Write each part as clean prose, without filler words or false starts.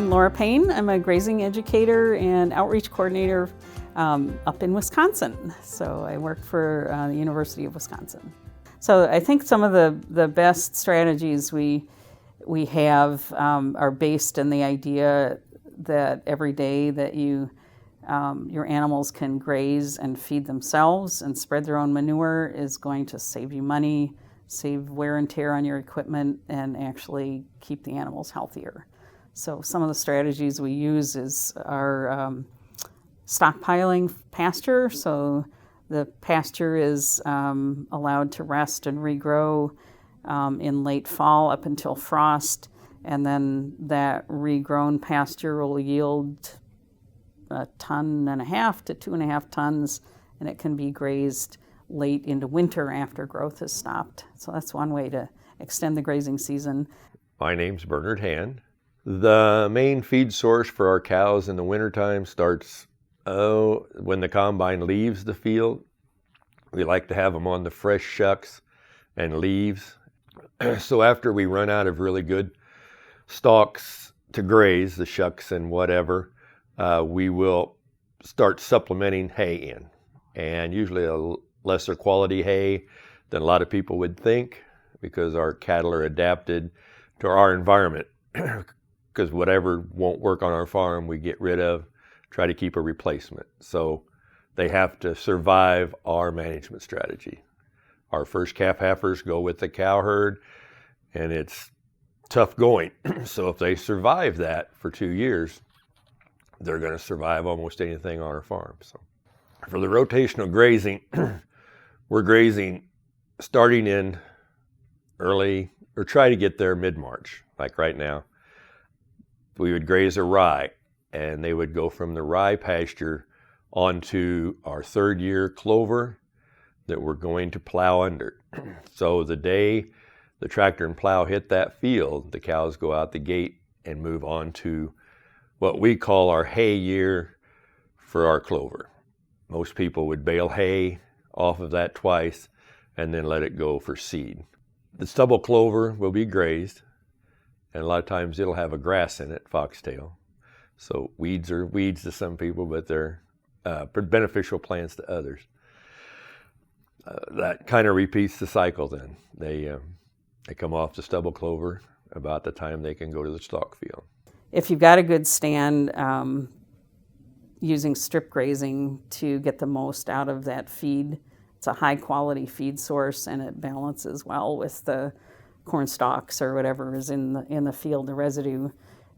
I'm Laura Payne. I'm a grazing educator and outreach coordinator up in Wisconsin. So I work for the University of Wisconsin. So I think some of the best strategies we have are based in the idea that every day that your animals can graze and feed themselves and spread their own manure is going to save you money, save wear and tear on your equipment, and actually keep the animals healthier. So some of the strategies we use is our stockpiling pasture. So the pasture is allowed to rest and regrow in late fall up until frost, and then that regrown pasture will yield 1.5 to 2.5 tons, and it can be grazed late into winter after growth has stopped. So that's one way to extend the grazing season. My name's Bernard Hand. The main feed source for our cows in the wintertime starts when the combine leaves the field. We like to have them on the fresh shucks and leaves. So after we run out of really good stalks to graze, the shucks and whatever, we will start supplementing hay in. And usually a lesser quality hay than a lot of people would think, because our cattle are adapted to our environment. Because whatever won't work on our farm, we get rid of, try to keep a replacement. So they have to survive our management strategy. Our first calf heifers go with the cow herd, and it's tough going. So if they survive that for 2 years, they're going to survive almost anything on our farm. So for the rotational grazing, we're grazing starting in early, or try to get there mid-March. Like right now, we would graze a rye, and they would go from the rye pasture onto our 3rd year clover that we're going to plow under. So the day the tractor and plow hit that field, the cows go out the gate and move on to what we call our hay year for our clover. Most people would bale hay off of that twice and then let it go for seed. The stubble clover will be grazed, and a lot of times it'll have a grass in it, foxtail. So weeds are weeds to some people, but they're beneficial plants to others. That kind of repeats the cycle then. They come off the stubble clover about the time they can go to the stalk field. If you've got a good stand, using strip grazing to get the most out of that feed. It's a high quality feed source, and it balances well with the corn stalks or whatever is in the field, the residue,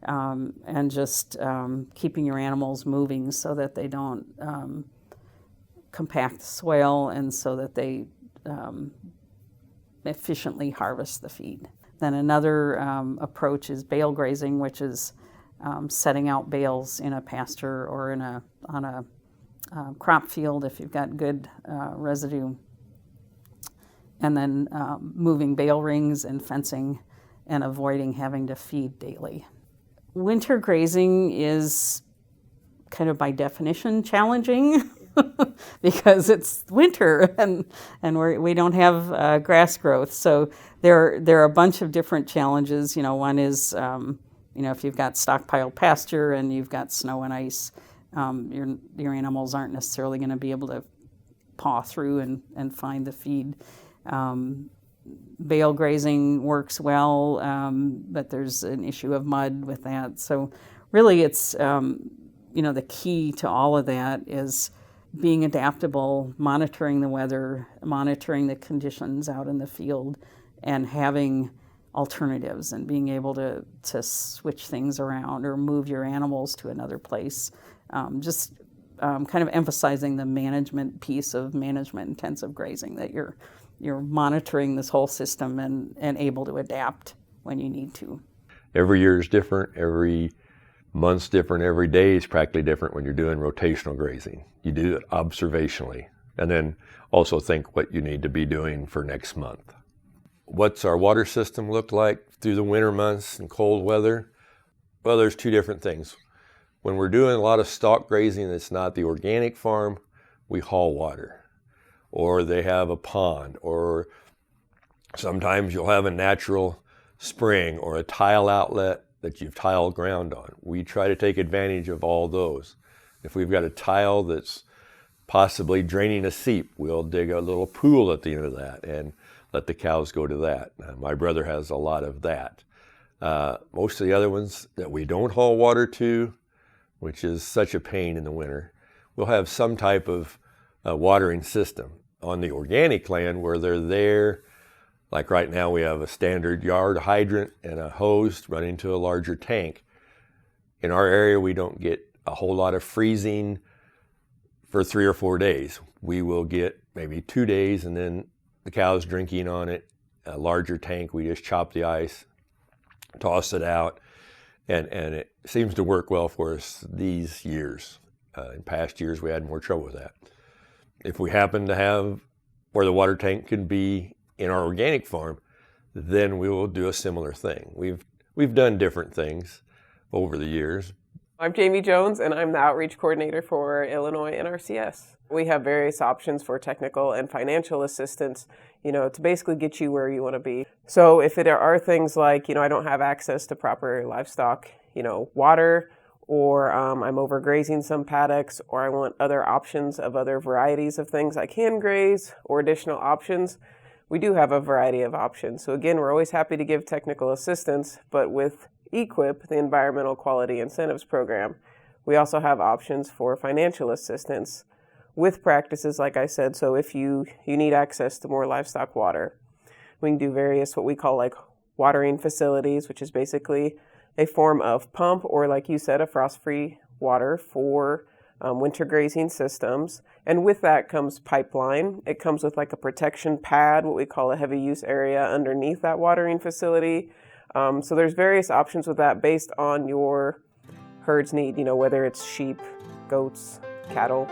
and just keeping your animals moving so that they don't compact the soil, and so that they efficiently harvest the feed. Then another approach is bale grazing, which is setting out bales in a pasture or on a crop field if you've got good residue, and then moving bale rings and fencing and avoiding having to feed daily. Winter grazing is kind of by definition challenging because it's winter and we don't have grass growth. So there are a bunch of different challenges. One is if you've got stockpiled pasture and you've got snow and ice, your animals aren't necessarily going to be able to paw through and find the feed. Bale grazing works well, but there's an issue of mud with that. So really it's, the key to all of that is being adaptable, monitoring the weather, monitoring the conditions out in the field, and having alternatives and being able to switch things around or move your animals to another place. Kind of emphasizing the management piece of management-intensive grazing, that you're monitoring this whole system and able to adapt when you need to. Every year is different. Every month's different. Every day is practically different when you're doing rotational grazing. You do it observationally, and then also think what you need to be doing for next month. What's our water system look like through the winter months and cold weather? Well, there's 2 different things. When we're doing a lot of stalk grazing that's not the organic farm, we haul water. Or they have a pond, or sometimes you'll have a natural spring or a tile outlet that you've tiled ground on. We try to take advantage of all those. If we've got a tile that's possibly draining a seep, we'll dig a little pool at the end of that and let the cows go to that. My brother has a lot of that. Most of the other ones that we don't haul water to, which is such a pain in the winter, we'll have some type of watering system. On the organic land where they're there, like right now we have a standard yard hydrant and a hose running to a larger tank. In our area, we don't get a whole lot of freezing for 3 or 4 days. We will get maybe 2 days and then the cows drinking on it. A larger tank, we just chop the ice, toss it out, and it seems to work well for us these years. In past years, we had more trouble with that. If we happen to have where the water tank can be in our organic farm, then we will do a similar thing. We've done different things over the years. I'm Jamie Jones, and I'm the outreach coordinator for Illinois NRCS. We have various options for technical and financial assistance, to basically get you where you want to be. So if it are things like, I don't have access to proper livestock, water, or I'm overgrazing some paddocks, or I want other options of other varieties of things I can graze, or additional options, we do have a variety of options. So again, we're always happy to give technical assistance, but with EQIP, the Environmental Quality Incentives Program, we also have options for financial assistance with practices, like I said. So if you need access to more livestock water, we can do various what we call like watering facilities, which is basically a form of pump, or like you said, a frost-free water for winter grazing systems. And with that comes pipeline. It comes with like a protection pad, what we call a heavy use area underneath that watering facility. So there's various options with that based on your herd's need, whether it's sheep, goats, cattle.